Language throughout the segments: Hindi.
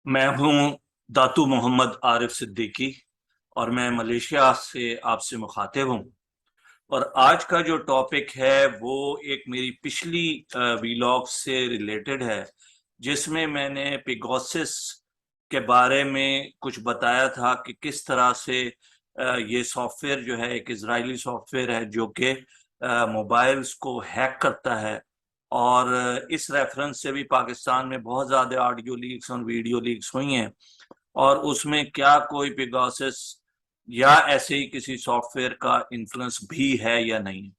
मैं हूं दातू मोहम्मद आरिफ सिद्दीकी और मैं मलेशिया से आपसे मुखातिब हूं। और आज का जो टॉपिक है वो एक मेरी पिछली वीलॉग से रिलेटेड है, जिसमें मैंने पिगोसिस के बारे में कुछ बताया था कि किस तरह से ये सॉफ्टवेयर जो है एक इजरायली सॉफ्टवेयर है जो कि मोबाइल्स को हैक करता है। और इस रेफरेंस से भी पाकिस्तान में बहुत ज्यादा ऑडियो लीक्स और वीडियो लीक्स हुई हैं। और उसमें क्या कोई पिगासस या ऐसे ही किसी सॉफ्टवेयर का इन्फ्लुएंस भी है या नहीं।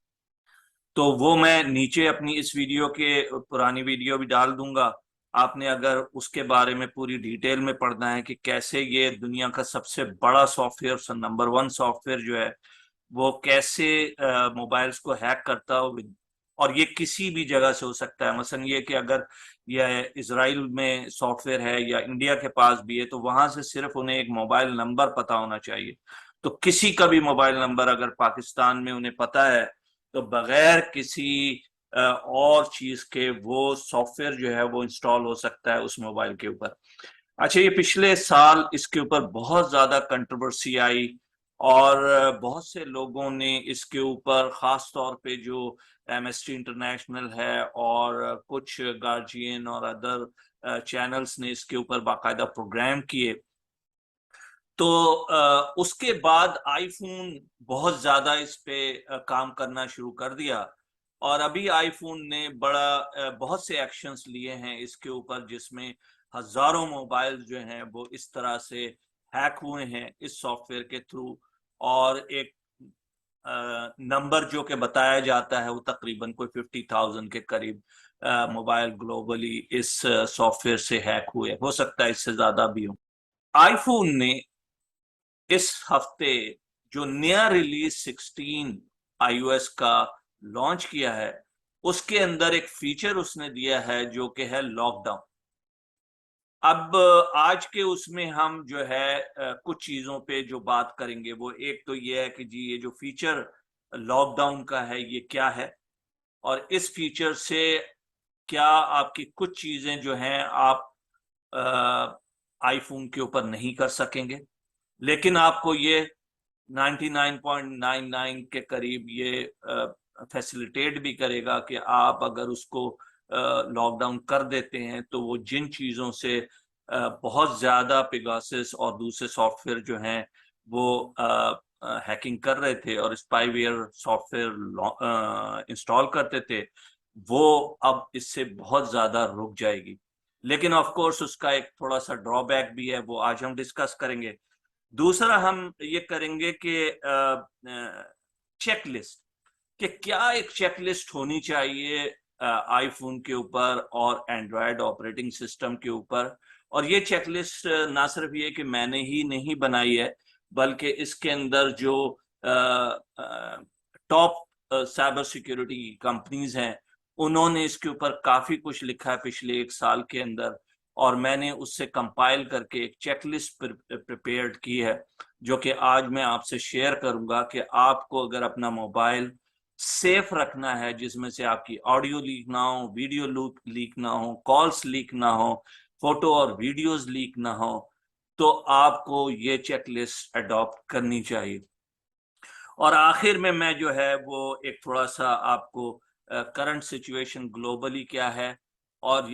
तो वो मैं नीचे अपनी इस वीडियो के पुरानी वीडियो भी डाल दूंगा। आपने अगर उसके बारे में पूरी डिटेल में पढ़ना है कि कैसे ये दुनिया का सबसे बड़ा सॉफ्टवेयर, नंबर वन सॉफ्टवेयर जो है, वो कैसे मोबाइल्स को हैक करता हो। और ये किसी भी जगह से हो सकता है। मसलन ये कि अगर ये इसराइल में सॉफ्टवेयर है या इंडिया के पास भी है, तो वहां से सिर्फ उन्हें एक मोबाइल नंबर पता होना चाहिए। तो किसी का भी मोबाइल नंबर अगर पाकिस्तान में उन्हें पता है, तो बगैर किसी और चीज के वो सॉफ्टवेयर जो है वो इंस्टॉल हो सकता है उस मोबाइल के ऊपर। अच्छा, ये पिछले साल इसके ऊपर बहुत ज्यादा कंट्रोवर्सी आई और बहुत से लोगों ने इसके ऊपर, खास तौर पे जो एमएसटी इंटरनेशनल है और कुछ गार्जियन और अदर चैनल्स ने इसके ऊपर बाकायदा प्रोग्राम किए। तो उसके बाद आईफोन बहुत ज्यादा इस पे काम करना शुरू कर दिया। और अभी आईफोन ने बहुत से एक्शंस लिए हैं इसके ऊपर, जिसमें हजारों मोबाइल जो हैं वो इस तरह से हैक हुए हैं इस सॉफ्टवेयर के थ्रू। और एक नंबर जो कि बताया जाता है वो तकरीबन कोई 50,000 के करीब मोबाइल ग्लोबली इस सॉफ्टवेयर से हैक हुए, हो सकता है इससे ज्यादा भी हो। आईफोन ने इस हफ्ते जो नया रिलीज 16 आईओएस का लॉन्च किया है, उसके अंदर एक फीचर उसने दिया है जो कि है लॉकडाउन। अब आज के उसमें हम जो है कुछ चीजों पे जो बात करेंगे, वो एक तो ये है कि जी ये जो फीचर लॉकडाउन का है ये क्या है, और इस फीचर से क्या आपकी कुछ चीजें जो हैं आप आईफोन के ऊपर नहीं कर सकेंगे, लेकिन आपको ये 99.99 के करीब ये फैसिलिटेट भी करेगा कि आप अगर उसको लॉकडाउन कर देते हैं तो वो जिन चीज़ों से बहुत ज़्यादा पिगासस और दूसरे सॉफ्टवेयर जो हैं वो हैकिंग कर रहे थे और स्पाईवेयर सॉफ्टवेयर इंस्टॉल करते थे, वो अब इससे बहुत ज़्यादा रुक जाएगी। लेकिन ऑफ कोर्स उसका एक थोड़ा सा ड्रॉबैक भी है, वो आज हम डिस्कस करेंगे। दूसरा हम ये करेंगे कि चेक लिस्ट, कि क्या एक चेक लिस्ट होनी चाहिए आईफोन के ऊपर और एंड्रॉयड ऑपरेटिंग सिस्टम के ऊपर। और ये चेक लिस्ट ना सिर्फ ये कि मैंने ही नहीं बनाई है, बल्कि इसके अंदर जो टॉप साइबर सिक्योरिटी कंपनीज हैं, उन्होंने इसके ऊपर काफी कुछ लिखा है पिछले एक साल के अंदर। और मैंने उससे कंपाइल करके एक चेकलिस्ट प्रिपेयर की है, जो कि आज मैं आपसे शेयर करूंगा कि आपको अगर अपना मोबाइल सेफ रखना है, जिसमें से आपकी ऑडियो लीक ना हो, वीडियो लीक ना हो, कॉल्स लीक ना हो, फोटो और वीडियोस लीक ना हो, तो आपको ये चेकलिस्ट अडॉप्ट करनी चाहिए। और आखिर में मैं जो है वो एक थोड़ा सा आपको करंट सिचुएशन ग्लोबली क्या है, और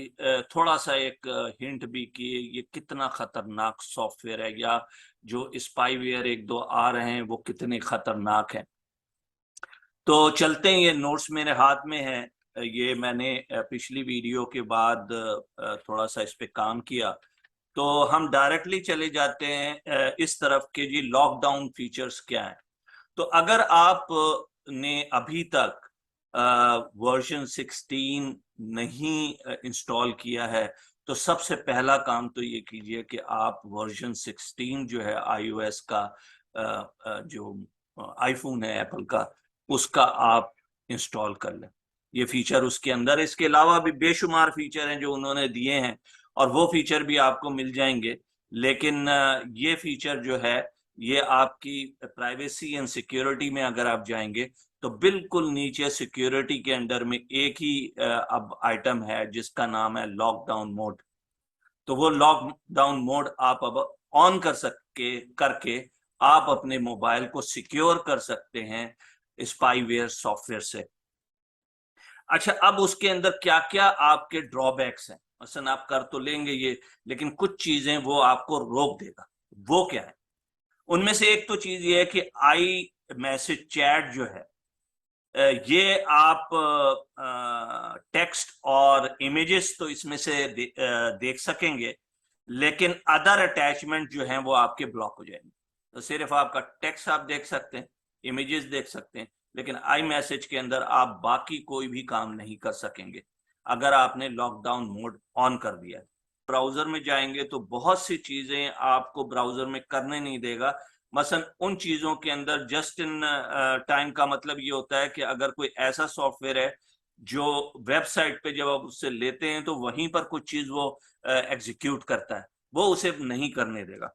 थोड़ा सा एक हिंट भी कि ये कितना खतरनाक सॉफ्टवेयर है, या जो स्पाईवेयर एक दो आ रहे हैं वो कितने खतरनाक हैं। तो चलते हैं, ये नोट्स मेरे हाथ में है। ये मैंने पिछली वीडियो के बाद थोड़ा सा इस पे काम किया। तो हम डायरेक्टली चले जाते हैं इस तरफ के जी लॉकडाउन फीचर्स क्या है। तो अगर आप ने अभी तक वर्जन 16 नहीं इंस्टॉल किया है, तो सबसे पहला काम तो ये कीजिए कि आप वर्जन 16 जो है आईओएस का, जो आईफोन है एप्पल का, उसका आप इंस्टॉल कर लें। ये फीचर उसके अंदर है। इसके अलावा भी बेशुमार फीचर हैं जो उन्होंने दिए हैं, और वो फीचर भी आपको मिल जाएंगे। लेकिन ये फीचर जो है, ये आपकी प्राइवेसी एंड सिक्योरिटी में अगर आप जाएंगे, तो बिल्कुल नीचे सिक्योरिटी के अंडर में एक ही अब आइटम है जिसका नाम है लॉकडाउन मोड। तो वो लॉकडाउन मोड आप अब ऑन कर सके करके आप अपने मोबाइल को सिक्योर कर सकते हैं स्पाईवेयर सॉफ्टवेयर से। अच्छा, अब उसके अंदर क्या क्या आपके ड्रॉबैक्स हैं, मसलन आप कर तो लेंगे ये, लेकिन कुछ चीजें वो आपको रोक देगा। वो क्या है? उनमें से एक तो चीज ये है कि आई मैसेज चैट जो है, ये आप टेक्स्ट और इमेजेस तो इसमें से देख सकेंगे, लेकिन अदर अटैचमेंट जो हैं वो आपके ब्लॉक हो जाएंगे। तो सिर्फ आपका टेक्स्ट आप देख सकते हैं, इमेजेस देख सकते हैं, लेकिन आई मैसेज के अंदर आप बाकी कोई भी काम नहीं कर सकेंगे अगर आपने लॉकडाउन मोड ऑन कर दिया है। ब्राउजर में जाएंगे तो बहुत सी चीजें आपको ब्राउजर में करने नहीं देगा। मसलन उन चीजों के अंदर जस्ट इन टाइम का मतलब ये होता है कि अगर कोई ऐसा सॉफ्टवेयर है जो वेबसाइट पे जब आप उससे लेते हैं तो वहीं पर कुछ चीज वो एग्जीक्यूट करता है, वो उसे नहीं करने देगा।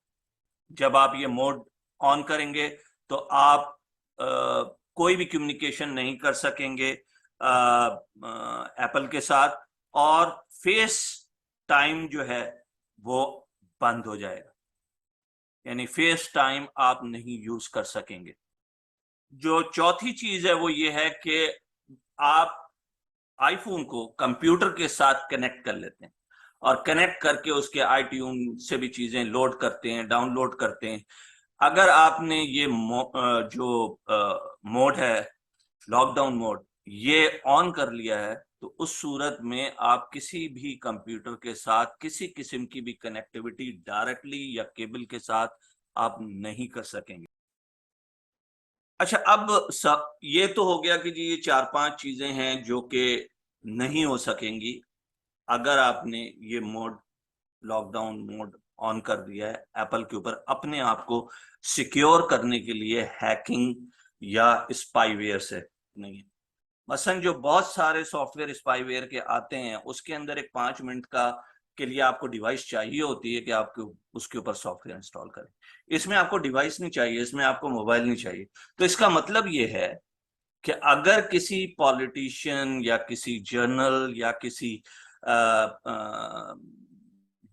जब आप ये मोड ऑन करेंगे तो आप कोई भी कम्युनिकेशन नहीं कर सकेंगे एप्पल के साथ, और फेस टाइम जो है वो बंद हो जाएगा, यानी फेस टाइम आप नहीं यूज कर सकेंगे। जो चौथी चीज है वो ये है कि आप आईफोन को कंप्यूटर के साथ कनेक्ट कर लेते हैं और कनेक्ट करके उसके आईट्यून से भी चीजें लोड करते हैं, डाउनलोड करते हैं। अगर आपने ये जो मोड है, लॉकडाउन मोड, ये ऑन कर लिया है, तो उस सूरत में आप किसी भी कंप्यूटर के साथ किसी किस्म की भी कनेक्टिविटी डायरेक्टली या केबल के साथ आप नहीं कर सकेंगे। अच्छा, अब सब ये तो हो गया कि जी ये 4-5 चीजें हैं जो कि नहीं हो सकेंगी अगर आपने ये मोड, लॉकडाउन मोड ऑन कर दिया है एप्पल के ऊपर अपने आप को सिक्योर करने के लिए हैकिंग या स्पाईवेयर से। नहीं, मसलन जो बहुत सारे सॉफ्टवेयर स्पाईवेयर के आते हैं उसके अंदर एक 5 मिनट का के लिए आपको डिवाइस चाहिए होती है कि आपको उसके ऊपर सॉफ्टवेयर इंस्टॉल करें। इसमें आपको डिवाइस नहीं चाहिए, इसमें आपको मोबाइल नहीं चाहिए। तो इसका मतलब ये है कि अगर किसी पॉलिटिशियन या किसी जर्नल या किसी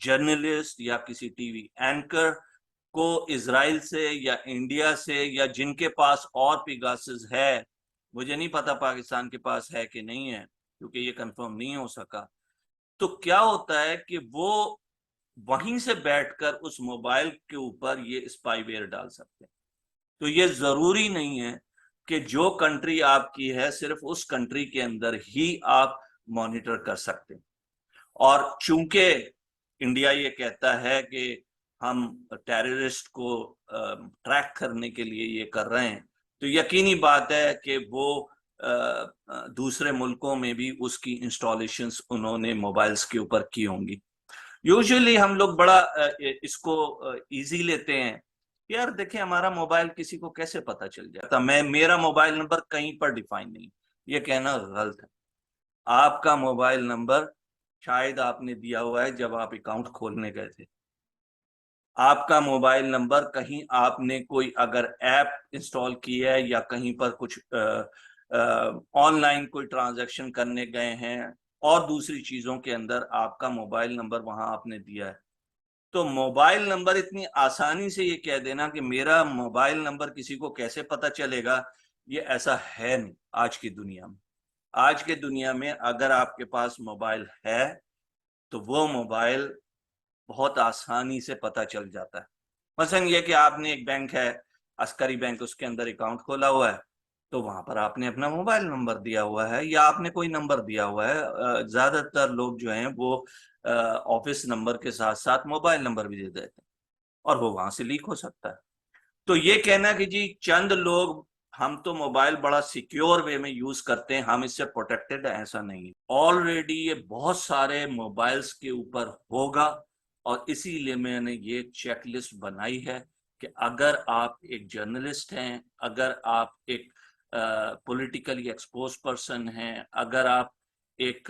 जर्नलिस्ट या किसी टीवी एंकर को इजराइल से या इंडिया से या जिनके पास और पिगासस है, मुझे नहीं पता पाकिस्तान के पास है कि नहीं है क्योंकि ये कंफर्म नहीं हो सका, तो क्या होता है कि वो वहीं से बैठकर उस मोबाइल के ऊपर ये स्पाईवेयर डाल सकते हैं। तो ये जरूरी नहीं है कि जो कंट्री आपकी है सिर्फ उस कंट्री के अंदर ही आप मॉनिटर कर सकते हैं। और चूंकि इंडिया ये कहता है कि हम टेररिस्ट को ट्रैक करने के लिए ये कर रहे हैं, तो यकीनी बात है कि वो दूसरे मुल्कों में भी उसकी इंस्टॉलेशंस उन्होंने मोबाइल्स के ऊपर की होंगी। यूजुअली हम लोग बड़ा इसको इजी लेते हैं। यार देखिए, हमारा मोबाइल किसी को कैसे पता चल जाता, मैं मेरा मोबाइल नंबर कहीं पर डिफाइन नहीं, ये कहना गलत है। आपका मोबाइल नंबर शायद आपने दिया हुआ है जब आप अकाउंट खोलने गए थे। आपका मोबाइल नंबर कहीं आपने कोई अगर ऐप इंस्टॉल की है या कहीं पर कुछ ऑनलाइन कोई ट्रांजैक्शन करने गए हैं और दूसरी चीजों के अंदर आपका मोबाइल नंबर वहां आपने दिया है। तो मोबाइल नंबर इतनी आसानी से ये कह देना कि मेरा मोबाइल नंबर किसी को कैसे पता चलेगा, ये ऐसा है नहीं आज की दुनिया में। आज के दुनिया में अगर आपके पास मोबाइल है तो वो मोबाइल बहुत आसानी से पता चल जाता है। मसलन ये कि आपने एक बैंक है, अस्करी बैंक, उसके अंदर अकाउंट खोला हुआ है, तो वहां पर आपने अपना मोबाइल नंबर दिया हुआ है या आपने कोई नंबर दिया हुआ है। ज्यादातर लोग जो हैं वो ऑफिस नंबर के साथ साथ मोबाइल नंबर भी दे देते हैं और वो वहां से लीक हो सकता है। तो ये कहना कि जी चंद लोग, हम तो मोबाइल बड़ा सिक्योर वे में यूज करते हैं, हम इससे प्रोटेक्टेड है, ऐसा नहीं है। ऑलरेडी ये बहुत सारे मोबाइल्स के ऊपर होगा और इसीलिए मैंने ये चेकलिस्ट बनाई है कि अगर आप एक जर्नलिस्ट हैं, अगर आप एक पॉलिटिकली एक्सपोज पर्सन हैं, अगर आप एक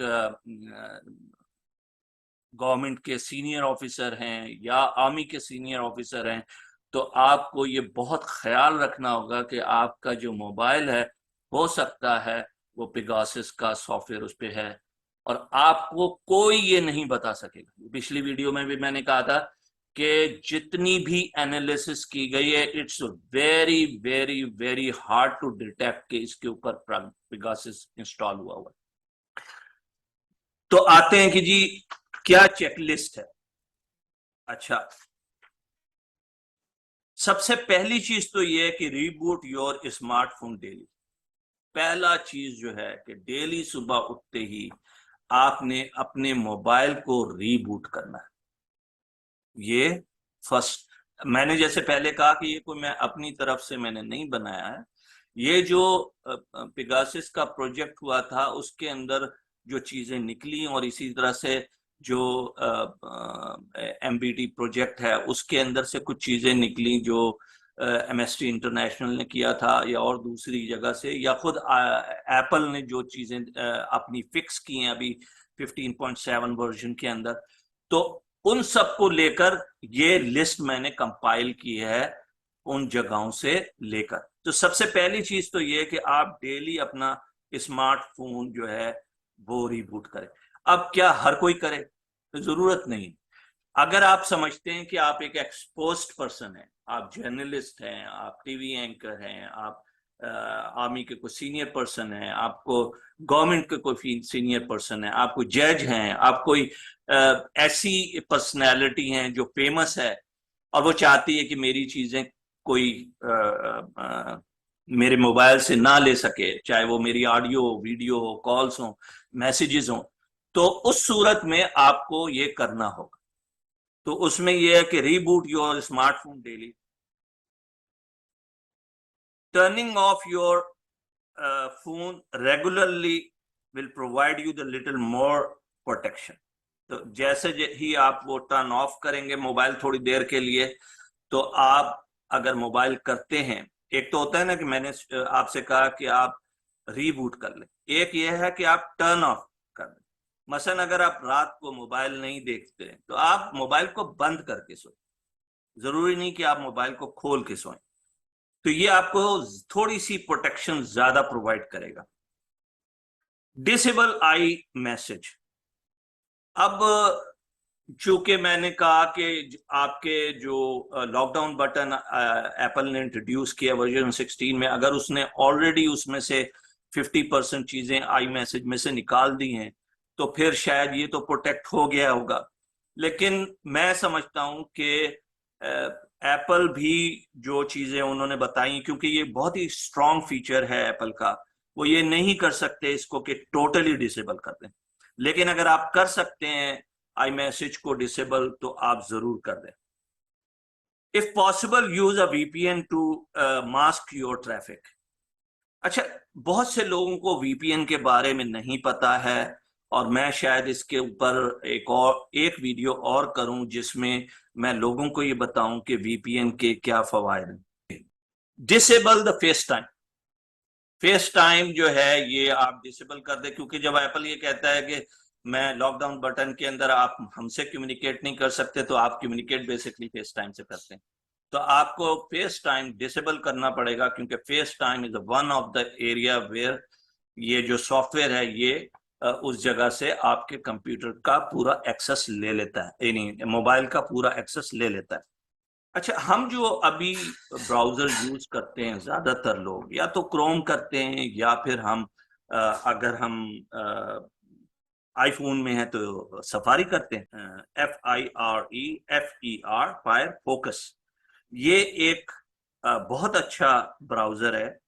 गवर्नमेंट के सीनियर ऑफिसर हैं या आर्मी के सीनियर ऑफिसर हैं, तो आपको ये बहुत ख्याल रखना होगा कि आपका जो मोबाइल है, हो सकता है वो पेगासस का सॉफ्टवेयर उस पर है, और आपको कोई ये नहीं बता सकेगा। पिछली वीडियो में भी मैंने कहा था कि जितनी भी एनालिसिस की गई है, it's very very very hard to detect कि इसके ऊपर पेगासस इंस्टॉल हुआ है। तो आते हैं कि जी क्या चेकलिस्ट है। अच्छा, सबसे पहली चीज तो ये है कि रीबूट योर स्मार्टफोन डेली। पहला चीज जो है कि डेली सुबह उठते ही आपने अपने मोबाइल को रीबूट करना है। ये फर्स्ट, मैंने जैसे पहले कहा कि ये कोई मैं अपनी तरफ से मैंने नहीं बनाया है। ये जो पेगासस का प्रोजेक्ट हुआ था उसके अंदर जो चीजें निकली, और इसी तरह से जो एमबीटी प्रोजेक्ट है उसके अंदर से कुछ चीजें निकली जो एमएसटी इंटरनेशनल ने किया था, या और दूसरी जगह से, या खुद एप्पल ने जो चीजें अपनी फिक्स की हैं अभी 15.7 वर्जन के अंदर। तो उन सब को लेकर ये लिस्ट मैंने कंपाइल की है उन जगहों से लेकर। तो सबसे पहली चीज तो ये कि आप डेली अपना स्मार्टफोन जो है वो रिबूट करें। अब क्या हर कोई करे? तो जरूरत नहीं। अगर आप समझते हैं कि आप एक एक्सपोज्ड पर्सन हैं, आप जर्नलिस्ट हैं, आप टीवी एंकर हैं, आप आर्मी के कोई सीनियर पर्सन हैं, आपको गवर्नमेंट के कोई सीनियर पर्सन है, आप कोई जज हैं, आप कोई ऐसी पर्सनैलिटी हैं जो फेमस है और वो चाहती है कि मेरी चीजें कोई मेरे मोबाइल से ना ले सके, चाहे वो मेरी ऑडियो वीडियो हो, कॉल्स हो, मैसेजेस हो, तो उस सूरत में आपको ये करना होगा। तो उसमें यह है कि reboot your smartphone daily, turning of your phone regularly will provide you the little more protection. तो जैसे ही आप वो टर्न ऑफ करेंगे मोबाइल थोड़ी देर के लिए, तो आप अगर मोबाइल करते हैं, एक तो होता है ना कि मैंने आपसे कहा कि आप रीबूट कर लें, एक ये है कि आप टर्न ऑफ कर लें। मसलन अगर आप रात को मोबाइल नहीं देखते हैं तो आप मोबाइल को बंद करके सोएं, जरूरी नहीं कि आप मोबाइल को खोल के सोएं। तो ये आपको थोड़ी सी प्रोटेक्शन ज्यादा प्रोवाइड करेगा। Disable I message. अब चूंकि मैंने कहा कि आपके जो लॉकडाउन बटन एप्पल ने इंट्रोड्यूस किया वर्जन 16 में, अगर उसने ऑलरेडी उसमें से 50% चीजें आई मैसेज में से निकाल दी हैं तो फिर शायद ये तो प्रोटेक्ट हो गया होगा। लेकिन मैं समझता हूं कि एप्पल भी जो चीजें उन्होंने बताई, क्योंकि ये बहुत ही स्ट्रॉन्ग फीचर है एप्पल का, वो ये नहीं कर सकते इसको कि टोटली डिसेबल कर दें। लेकिन अगर आप कर सकते हैं आई मैसेज को डिसेबल, तो आप जरूर कर दें। If possible use a VPN to mask your traffic. अच्छा, बहुत से लोगों को वीपीएन के बारे में नहीं पता है, और मैं शायद इसके ऊपर एक वीडियो और करूं जिसमें मैं लोगों को ये बताऊं कि वीपीएन के क्या फवायद हैं। Disable the face time. Face time जो है ये आप डिसेबल कर दे, क्योंकि जब एप्पल ये कहता है कि मैं लॉकडाउन बटन के अंदर आप हमसे कम्युनिकेट नहीं कर सकते, तो आप कम्युनिकेट बेसिकली फेस टाइम से करते हैं। तो आपको फेस टाइम डिसेबल करना पड़ेगा, क्योंकि FaceTime is one of the area where ये जो सॉफ्टवेयर है ये उस जगह से आपके कंप्यूटर का पूरा एक्सेस ले लेता है, यानी मोबाइल का पूरा एक्सेस ले लेता है। अच्छा, हम जो अभी ब्राउजर यूज करते हैं ज्यादातर लोग या तो क्रोम करते हैं, या फिर हम अगर हम आईफोन में है तो सफारी करते हैं, FIREFER फायर फोकस। ये एक बहुत अच्छा ब्राउजर है,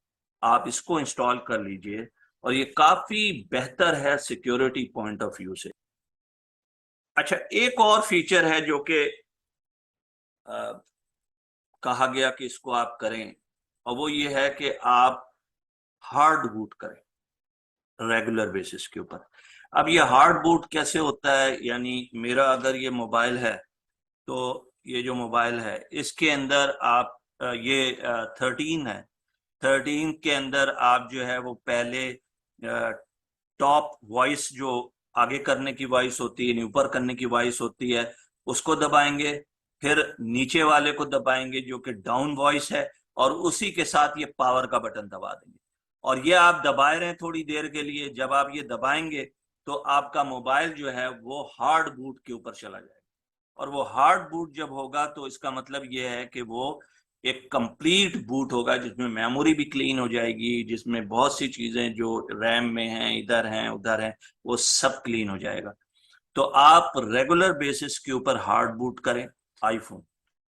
आप इसको इंस्टॉल कर लीजिए, और ये काफी बेहतर है सिक्योरिटी पॉइंट ऑफ व्यू से। अच्छा, एक और फीचर है जो कि कहा गया कि इसको आप करें, और वो ये है कि आप हार्ड बूट करें रेगुलर बेसिस के ऊपर। अब ये हार्ड बूट कैसे होता है, यानी मेरा अगर ये मोबाइल है, तो ये जो मोबाइल है इसके अंदर आप ये 13 है, 13 के अंदर आप जो है वो पहले टॉप वॉइस जो आगे करने की वॉइस होती है, ऊपर करने की वॉइस होती है, उसको दबाएंगे, फिर नीचे वाले को दबाएंगे जो कि डाउन वॉइस है, और उसी के साथ ये पावर का बटन दबा देंगे। और ये आप दबाए रहे थोड़ी देर के लिए, जब आप ये दबाएंगे तो आपका मोबाइल जो है वो हार्ड बूट के ऊपर चला जाएगा। और वो हार्ड बूट जब होगा तो इसका मतलब ये है कि वो एक कंप्लीट बूट होगा जिसमें मेमोरी भी क्लीन हो जाएगी, जिसमें बहुत सी चीजें जो रैम में हैं, इधर हैं, उधर हैं, वो सब क्लीन हो जाएगा। तो आप रेगुलर बेसिस के ऊपर हार्ड बूट करें आईफोन।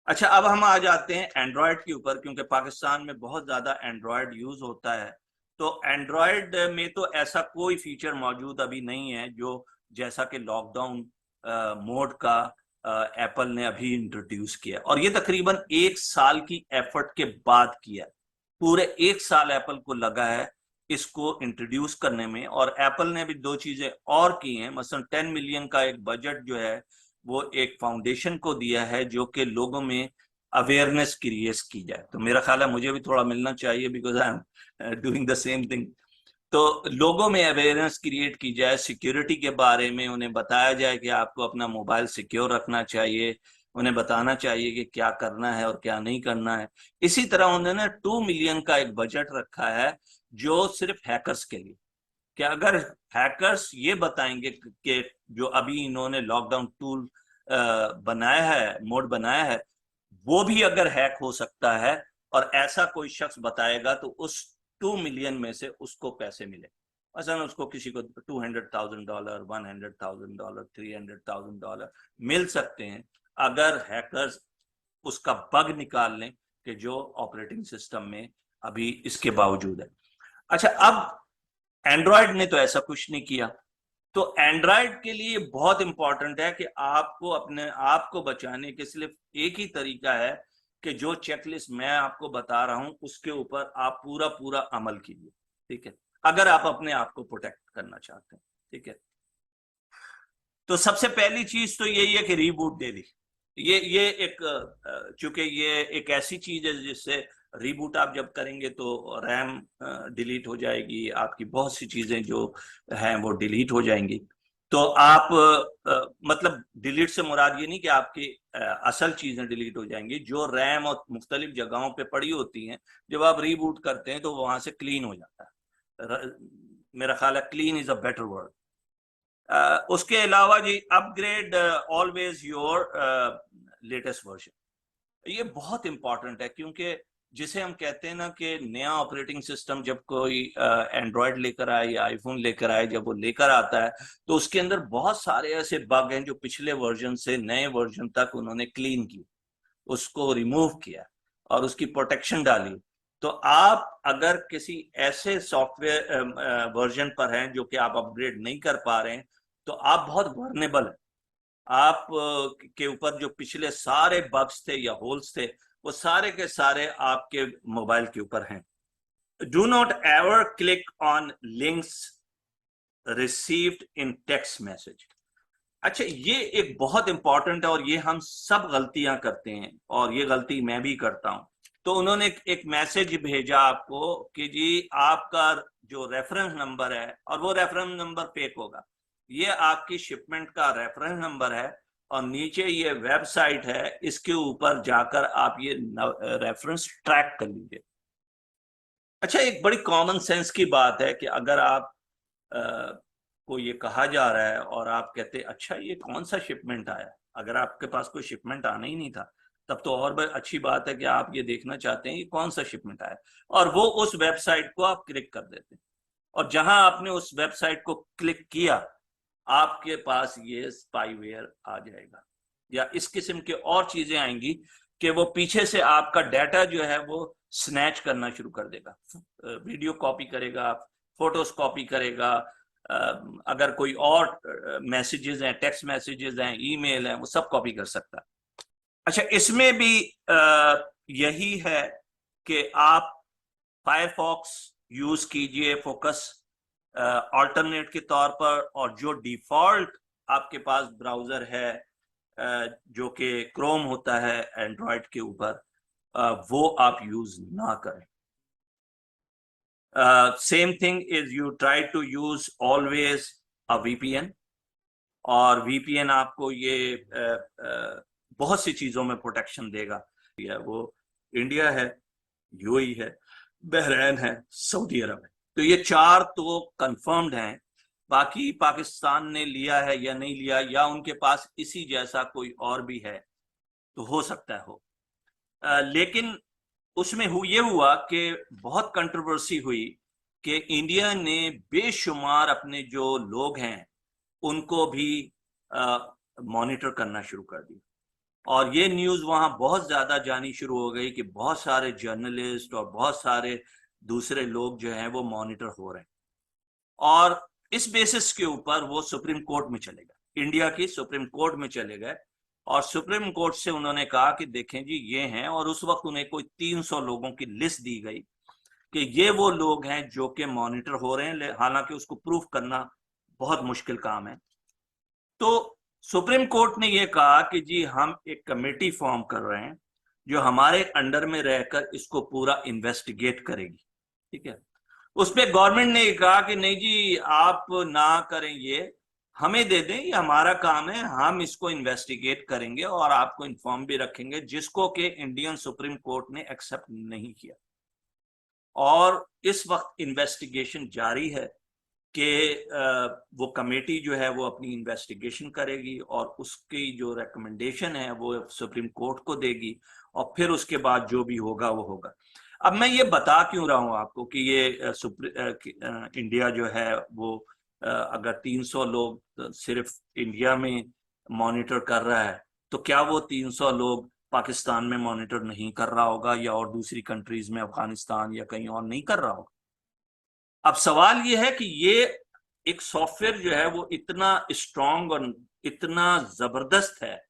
अच्छा, अब हम आ जाते हैं एंड्रॉयड के ऊपर, क्योंकि पाकिस्तान में बहुत ज्यादा एंड्रॉयड यूज होता है। तो एंड्रॉयड में तो ऐसा कोई फीचर मौजूद अभी नहीं है जो जैसा कि लॉकडाउन मोड का एप्पल ने अभी इंट्रोड्यूस किया, और ये तकरीबन 1 साल की एफर्ट के बाद किया। पूरे 1 साल एप्पल को लगा है इसको इंट्रोड्यूस करने में। और एप्पल ने भी 2 चीजें और की हैं, मसलन 10 मिलियन का एक बजट जो है वो एक फाउंडेशन को दिया है जो कि लोगों में अवेयरनेस क्रिएट की जाए। तो मेरा ख्याल है मुझे भी थोड़ा मिलना चाहिए, because I am doing the same thing. तो लोगों में अवेयरनेस क्रिएट की जाए सिक्योरिटी के बारे में, उन्हें बताया जाए कि आपको अपना मोबाइल सिक्योर रखना चाहिए, उन्हें बताना चाहिए कि क्या करना है और क्या नहीं करना है। इसी तरह उन्होंने 2 मिलियन का एक बजट रखा है जो सिर्फ हैकर्स के लिए, कि अगर हैकर्स ये बताएंगे कि जो अभी इन्होंने लॉकडाउन टूल बनाया है, मोड बनाया है, वो भी अगर हैक हो सकता है और ऐसा कोई शख्स बताएगा तो उस 2 मिलियन में से उसको पैसे मिले। मसलन उसको किसी को $200,000, $100,000, $300,000 मिल सकते हैं अगर हैकर्स उसका बग निकाल लें कि जो ऑपरेटिंग सिस्टम में अभी इसके बावजूद है। अच्छा, अब एंड्रॉयड ने तो ऐसा कुछ नहीं किया। तो एंड्रॉयड के लिए बहुत इंपॉर्टेंट है कि आपको अपने आप को बचाने के सिर्फ एक ही तरीका है कि जो चेकलिस्ट मैं आपको बता रहा हूं उसके ऊपर आप पूरा पूरा अमल कीजिए, ठीक है, अगर आप अपने आप को प्रोटेक्ट करना चाहते हैं, ठीक है। तो सबसे पहली चीज तो यही है कि रीबूट डेली। ये एक चूंकि ये एक ऐसी चीज है जिससे रीबूट आप जब करेंगे तो रैम डिलीट हो जाएगी, आपकी बहुत सी चीजें जो हैं वो डिलीट हो जाएंगी। तो आप मतलब डिलीट से मुराद ये नहीं कि आपकी असल चीजें डिलीट हो जाएंगी, जो रैम और मुख्तलिफ जगहों पे पड़ी होती हैं जब आप रीबूट करते हैं तो वहां से क्लीन हो जाता है। मेरा ख्याल है clean is a better word. उसके अलावा जी, upgrade always your latest version. ये बहुत इंपॉर्टेंट है, क्योंकि जिसे हम कहते हैं ना कि नया ऑपरेटिंग सिस्टम जब कोई एंड्रॉयड लेकर आए या आईफोन लेकर आए, जब वो लेकर आता है तो उसके अंदर बहुत सारे ऐसे बग हैं जो पिछले वर्जन से नए वर्जन तक उन्होंने क्लीन की, उसको रिमूव किया और उसकी प्रोटेक्शन डाली। तो आप अगर किसी ऐसे सॉफ्टवेयर वर्जन पर हैं जो कि आप अपग्रेड नहीं कर पा रहे हैं तो आप बहुत वर्नेबल हैं। आप के ऊपर जो पिछले सारे बग्स थे या होल्स थे वो सारे के सारे आपके मोबाइल के ऊपर हैं। Do not ever click on links received in text message. अच्छा, ये एक बहुत इंपॉर्टेंट है और ये हम सब गलतियां करते हैं और ये गलती मैं भी करता हूं। तो उन्होंने एक मैसेज भेजा आपको कि जी आपका जो रेफरेंस नंबर है, और वो रेफरेंस नंबर फेक होगा, ये आपकी शिपमेंट का रेफरेंस नंबर है और नीचे ये वेबसाइट है, इसके ऊपर जाकर आप ये रेफरेंस ट्रैक कर लीजिए। अच्छा, एक बड़ी कॉमन सेंस की बात है कि अगर आप को ये कहा जा रहा है और आप कहते अच्छा ये कौन सा शिपमेंट आया, अगर आपके पास कोई शिपमेंट आना ही नहीं था तब तो और अच्छी बात है कि आप ये देखना चाहते हैं ये कौन सा शिपमेंट आया, और वो उस वेबसाइट को आप क्लिक कर देते हैं। और जहां आपने उस वेबसाइट को क्लिक किया आपके पास ये स्पाईवेयर आ जाएगा या इस किस्म के और चीजें आएंगी कि वो पीछे से आपका डाटा जो है वो स्नैच करना शुरू कर देगा, वीडियो कॉपी करेगा, फोटोज कॉपी करेगा, अगर कोई और मैसेजेस हैं, टेक्स्ट मैसेजेस हैं, ईमेल हैं, वो सब कॉपी कर सकता है। अच्छा, इसमें भी यही है कि आप फायरफॉक्स यूज कीजिए फोकस अल्टरनेट के तौर पर, और जो डिफॉल्ट आपके पास ब्राउजर है जो कि क्रोम होता है एंड्रॉयड के ऊपर, वो आप यूज ना करें। Same thing is you try to use always a VPN, और वीपीएन आपको ये बहुत सी चीजों में प्रोटेक्शन देगा। वो इंडिया है, यूएई है, बहरैन है, सऊदी अरब है, तो ये 4 तो कंफर्म्ड हैं। बाकी पाकिस्तान ने लिया है या नहीं लिया, या उनके पास इसी जैसा कोई और भी है, तो हो सकता है हो। लेकिन उसमें ये हुआ कि बहुत कंट्रोवर्सी हुई कि इंडिया ने बेशुमार अपने जो लोग हैं उनको भी मॉनिटर करना शुरू कर दिया, और ये न्यूज़ वहां बहुत ज्यादा जानी शुरू हो गई कि बहुत सारे जर्नलिस्ट और बहुत सारे दूसरे लोग जो हैं वो मॉनिटर हो रहे हैं। और इस बेसिस के ऊपर वो सुप्रीम कोर्ट में चले गए, इंडिया की सुप्रीम कोर्ट में चले गए, और सुप्रीम कोर्ट से उन्होंने कहा कि देखें जी ये हैं, और उस वक्त उन्हें कोई 300 लोगों की लिस्ट दी गई कि ये वो लोग हैं जो कि मॉनिटर हो रहे हैं, हालांकि उसको प्रूफ करना बहुत मुश्किल काम है। तो सुप्रीम कोर्ट ने ये कहा कि जी हम एक कमेटी फॉर्म कर रहे हैं जो हमारे अंडर में रहकर इसको पूरा इन्वेस्टिगेट करेगी, ठीक है। उस पे गवर्नमेंट ने कहा कि नहीं जी आप ना करें, ये हमें दे दें, ये हमारा काम है, हम इसको इन्वेस्टिगेट करेंगे और आपको इन्फॉर्म भी रखेंगे, जिसको कि इंडियन सुप्रीम कोर्ट ने एक्सेप्ट नहीं किया। और इस वक्त इन्वेस्टिगेशन जारी है कि वो कमेटी जो है वो अपनी इन्वेस्टिगेशन करेगी और उसकी जो रिकमेंडेशन है वो सुप्रीम कोर्ट को देगी, और फिर उसके बाद जो भी होगा वो होगा। अब मैं ये बता क्यों रहा हूं आपको कि ये इंडिया जो है वो अगर 300 लोग सिर्फ इंडिया में मॉनिटर कर रहा है, तो क्या वो 300 लोग पाकिस्तान में मॉनिटर नहीं कर रहा होगा, या और दूसरी कंट्रीज में, अफगानिस्तान या कहीं और नहीं कर रहा होगा? अब सवाल ये है कि ये एक सॉफ्टवेयर जो है वो इतना स्ट्रांग और इतना जबरदस्त है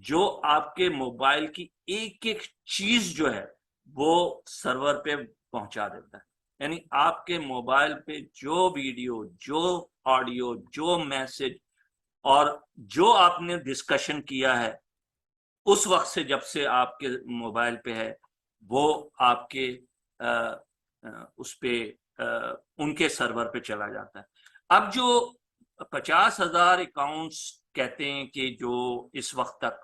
जो आपके मोबाइल की एक एक चीज जो है वो सर्वर पे पहुंचा देता है। यानी आपके मोबाइल पे जो वीडियो, जो ऑडियो, जो मैसेज और जो आपने डिस्कशन किया है उस वक्त से, जब से आपके मोबाइल पे है, वो आपके उस पे उनके सर्वर पे चला जाता है। अब जो 50,000 अकाउंट्स कहते हैं कि जो इस वक्त तक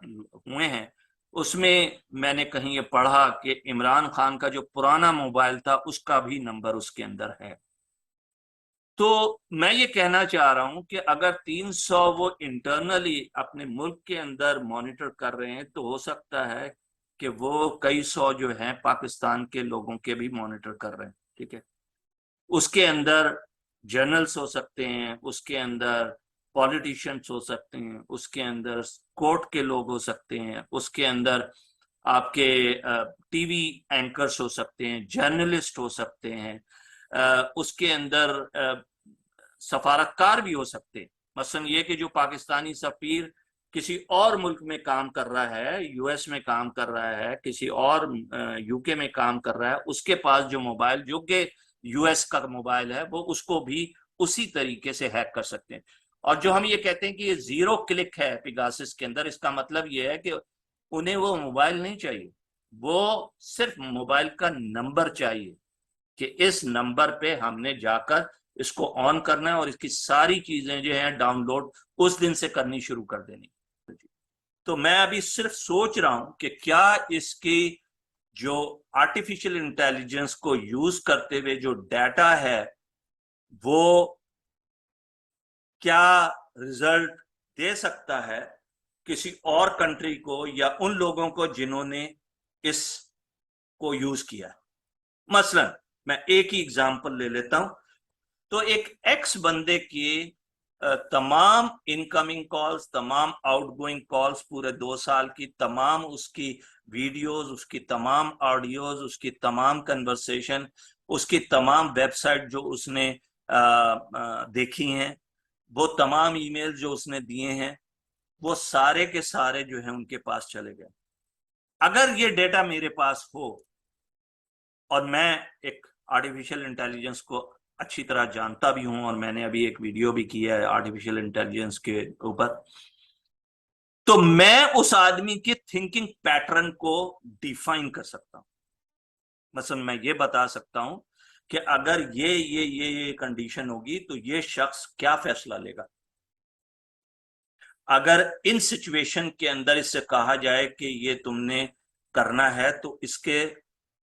हुए हैं, उसमें मैंने कहीं ये पढ़ा कि इमरान खान का जो पुराना मोबाइल था उसका भी नंबर उसके अंदर है। तो मैं ये कहना चाह रहा हूं कि अगर 300 वो इंटरनली अपने मुल्क के अंदर मॉनिटर कर रहे हैं, तो हो सकता है कि वो कई सौ जो हैं पाकिस्तान के लोगों के भी मॉनिटर कर रहे हैं, ठीक है। उसके अंदर जर्नल्स हो सकते हैं, उसके अंदर पॉलिटिशियंस हो सकते हैं, उसके अंदर कोर्ट के लोग हो सकते हैं, उसके अंदर आपके टीवी एंकर्स हो सकते हैं, जर्नलिस्ट हो सकते हैं, उसके अंदर सफारतकार भी हो सकते हैं। मसलन ये कि जो पाकिस्तानी सफीर किसी और मुल्क में काम कर रहा है, यूएस में काम कर रहा है, किसी और यूके में काम कर रहा है, उसके पास जो मोबाइल जो कि यूएस का मोबाइल है वो उसको भी उसी तरीके से हैक कर सकते हैं। और जो हम ये कहते हैं कि ये जीरो क्लिक है पेगासस के अंदर, इसका मतलब ये है कि उन्हें वो मोबाइल नहीं चाहिए, वो सिर्फ मोबाइल का नंबर चाहिए कि इस नंबर पे हमने जाकर इसको ऑन करना है और इसकी सारी चीजें जो है डाउनलोड उस दिन से करनी शुरू कर देनी। तो मैं अभी सिर्फ सोच रहा हूं कि क्या इसकी जो आर्टिफिशियल इंटेलिजेंस को यूज करते हुए जो डाटा है वो क्या रिजल्ट दे सकता है किसी और कंट्री को या उन लोगों को जिन्होंने इसको यूज किया। मसलन मैं एक ही एग्जांपल ले लेता हूं। तो एक एक्स बंदे की तमाम इनकमिंग कॉल्स, तमाम आउटगोइंग कॉल्स, पूरे 2 साल की तमाम उसकी वीडियोस, उसकी तमाम ऑडियोज, उसकी तमाम कन्वर्सेशन, उसकी तमाम वेबसाइट जो उसने देखी हैं, वो तमाम ईमेल जो उसने दिए हैं, वो सारे के सारे जो है उनके पास चले गए। अगर ये डेटा मेरे पास हो और मैं एक आर्टिफिशियल इंटेलिजेंस को अच्छी तरह जानता भी हूं, और मैंने अभी एक वीडियो भी किया है आर्टिफिशियल इंटेलिजेंस के ऊपर, तो मैं उस आदमी के थिंकिंग पैटर्न को डिफाइन कर सकता हूं। मसलन मैं ये बता सकता हूं कि अगर ये कंडीशन होगी तो ये शख्स क्या फैसला लेगा। अगर इन सिचुएशन के अंदर इससे कहा जाए कि ये तुमने करना है, तो इसके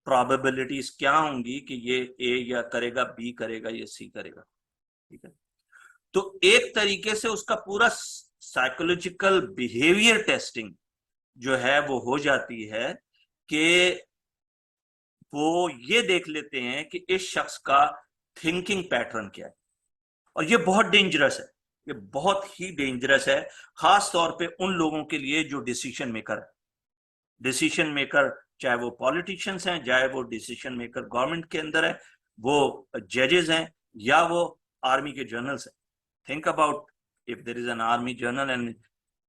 प्रोबेबिलिटीज क्या होंगी कि ये ए या करेगा, बी करेगा या सी करेगा, ठीक है। तो एक तरीके से उसका पूरा साइकोलॉजिकल बिहेवियर टेस्टिंग जो है वो हो जाती है कि वो ये देख लेते हैं कि इस शख्स का थिंकिंग पैटर्न क्या है। और ये बहुत डेंजरस है, ये बहुत ही डेंजरस है, खास तौर पे उन लोगों के लिए जो डिसीजन मेकर है। डिसीजन मेकर चाहे वो पॉलिटिशियंस हैं, चाहे वो डिसीजन मेकर गवर्नमेंट के अंदर है, वो जजेस हैं, या वो आर्मी के जनरल्स हैं। Think about if there is an army general and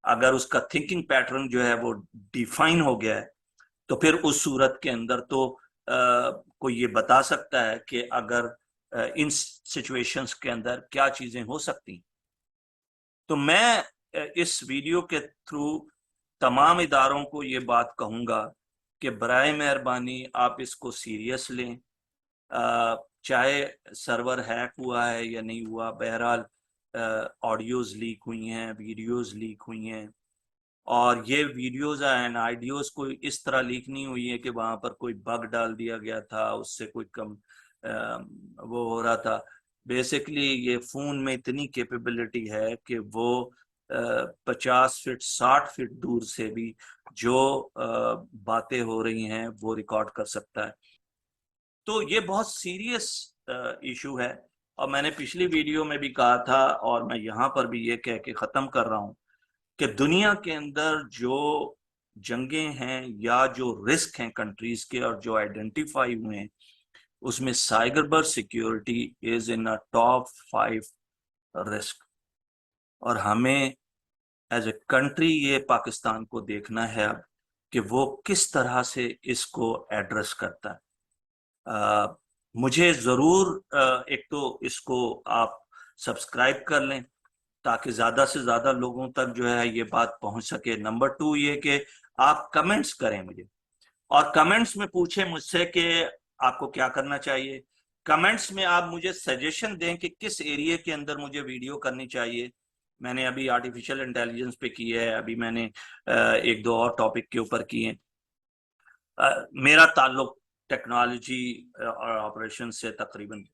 अगर उसका थिंकिंग पैटर्न जो है वो डिफाइन हो गया है, तो फिर उस सूरत के अंदर तो कोई ये बता सकता है कि अगर इन सिचुएशंस के अंदर क्या चीजें हो सकती। तो मैं इस वीडियो के थ्रू तमाम इदारों को ये बात कहूंगा कि बराए मेहरबानी आप इसको सीरियस लें। चाहे सर्वर हैक हुआ है या नहीं हुआ, बहरहाल ऑडियोज लीक हुई हैं, वीडियोज लीक हुई हैं, और ये वीडियोज एंड आइडियोज कोई इस तरह लीक नहीं हुई है कि वहां पर कोई बग डाल दिया गया था, उससे कोई कम वो हो रहा था। बेसिकली ये फोन में इतनी कैपेबिलिटी है कि वो 50 फीट 60 फीट दूर से भी जो बातें हो रही हैं वो रिकॉर्ड कर सकता है। तो ये बहुत सीरियस इशू है, और मैंने पिछली वीडियो में भी कहा था और मैं यहाँ पर भी ये कह के ख़त्म कर रहा हूँ कि दुनिया के अंदर जो जंगें हैं या जो रिस्क हैं कंट्रीज के और जो आइडेंटिफाई हुए हैं, उसमें cyber security is in a top 5 risk. और हमें एज ए कंट्री ये पाकिस्तान को देखना है अब कि वो किस तरह से इसको एड्रेस करता है। मुझे ज़रूर एक तो इसको आप सब्सक्राइब कर लें ताकि ज़्यादा से ज़्यादा लोगों तक जो है ये बात पहुंच सके। नंबर 2 ये कि आप कमेंट्स करें मुझे, और कमेंट्स में पूछें मुझसे कि आपको क्या करना चाहिए। कमेंट्स में आप मुझे सजेशन दें कि किस एरिया के अंदर मुझे वीडियो करनी चाहिए। मैंने अभी आर्टिफिशियल इंटेलिजेंस पे की है, अभी मैंने एक दो और टॉपिक के ऊपर किए हैं। मेरा ताल्लुक टेक्नोलॉजी और ऑपरेशन से तकरीबन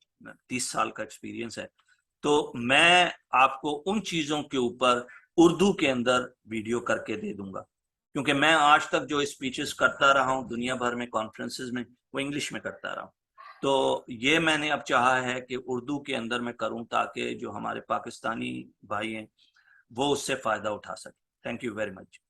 30 साल का एक्सपीरियंस है, तो मैं आपको उन चीज़ों के ऊपर उर्दू के अंदर वीडियो करके दे दूंगा, क्योंकि मैं आज तक जो स्पीचेस करता रहा हूँ दुनिया भर में कॉन्फ्रेंसेस में, वो इंग्लिश में करता रहा हूँ। तो ये मैंने अब चाहा है कि उर्दू के अंदर मैं करूँ ताकि जो हमारे पाकिस्तानी भाई हैं वो उससे फ़ायदा उठा सकें। Thank you very much.